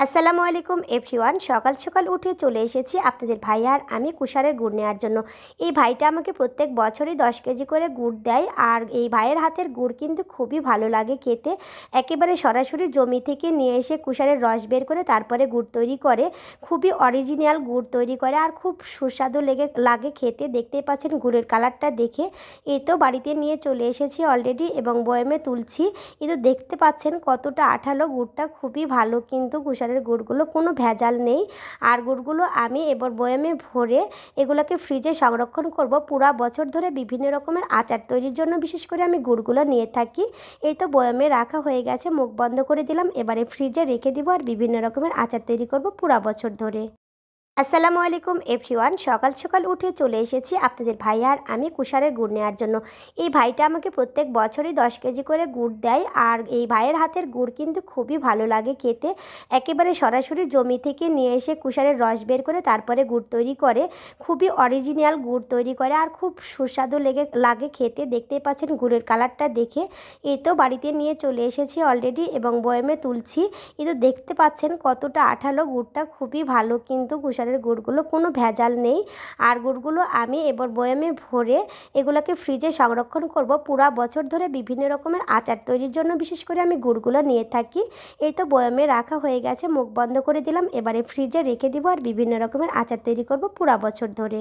আসসালামু আলাইকুম এভরিওয়ান। সকাল সকাল উঠে চলে এসেছি আপনাদের ভাই আর আমি কুষারের গুড় নেওয়ার জন্য। এই ভাইটা আমাকে প্রত্যেক বছরই 10 কেজি করে গুড় দেয়, আর এই ভাইয়ের হাতের গুড় কিন্তু খুবই ভালো লাগে খেতে। একেবারে সরাসরি জমি থেকে নিয়ে এসে কুষারের রস বের করে তারপরে গুড় তৈরি করে। খুবই অরিজিনাল গুড় তৈরি করে আর খুব সুস্বাদু লাগে খেতে। দেখতেই পাচ্ছেন গুড়ের কালারটা দেখে। এই তো বাড়িতে নিয়ে চলে এসেছি অলরেডি এবং বয়মে তুলছি। এই তো দেখতে পাচ্ছেন কতটা আঠালো গুড়টা, খুবই ভালো কিন্তু গুড়গুলো কোনো ভেজাল নেই। আর গুড়গুলো আমি এবার বয়ামে ভরে এগুলোকে ফ্রিজে সংরক্ষণ করব পুরা বছর ধরে। বিভিন্ন রকমের আচার তৈরির জন্য বিশেষ করে আমি গুড়গুলো নিয়ে থাকি। এই তো বয়ামে রাখা হয়ে গেছে, মুখ বন্ধ করে দিলাম। এবারে ফ্রিজে রেখে দিব আর বিভিন্ন রকমের আচার তৈরি করব পুরা বছর ধরে। আসসালামু আলাইকুম এভরিওয়ান। সকাল সকাল উঠে চলে এসেছি আপনাদের ভাই আর আমি কুষারের গুড় নেওয়ার জন্য। এই ভাইটা আমাকে প্রত্যেক বছরই 10 কেজি করে গুড় দেয়, আর এই ভাইয়ের হাতের গুড় কিন্তু খুবই ভালো লাগে খেতে। একেবারে সরাসরি জমি থেকে নিয়ে এসে কুষারের রস বের করে তারপরে গুড় তৈরি করে। খুবই অরিজিনাল গুড় তৈরি করে আর খুব সুস্বাদু লাগে খেতে। দেখতেই পাচ্ছেন গুড়ের কালারটা দেখে। এই তো বাড়িতে নিয়ে চলে এসেছি অলরেডি এবং বয়ামে তুলছি। এই তো দেখতে পাচ্ছেন কতটা আঠালো গুড়টা, খুবই ভালো কিন্তু গুড়গুলো কোনো ভেজাল নেই। আর গুড়গুলো আমি এবার বয়ামে ভরে এগুলোকে ফ্রিজে সংরক্ষণ করব পুরা বছর ধরে। বিভিন্ন রকমের আচার তৈরির জন্য বিশেষ করে আমি গুড়গুলো নিয়ে থাকি। এই তো বয়ামে রাখা হয়ে গেছে, মুখ বন্ধ করে দিলাম। এবারে ফ্রিজে রেখে দিব আর বিভিন্ন রকমের আচার তৈরি করব পুরা বছর ধরে।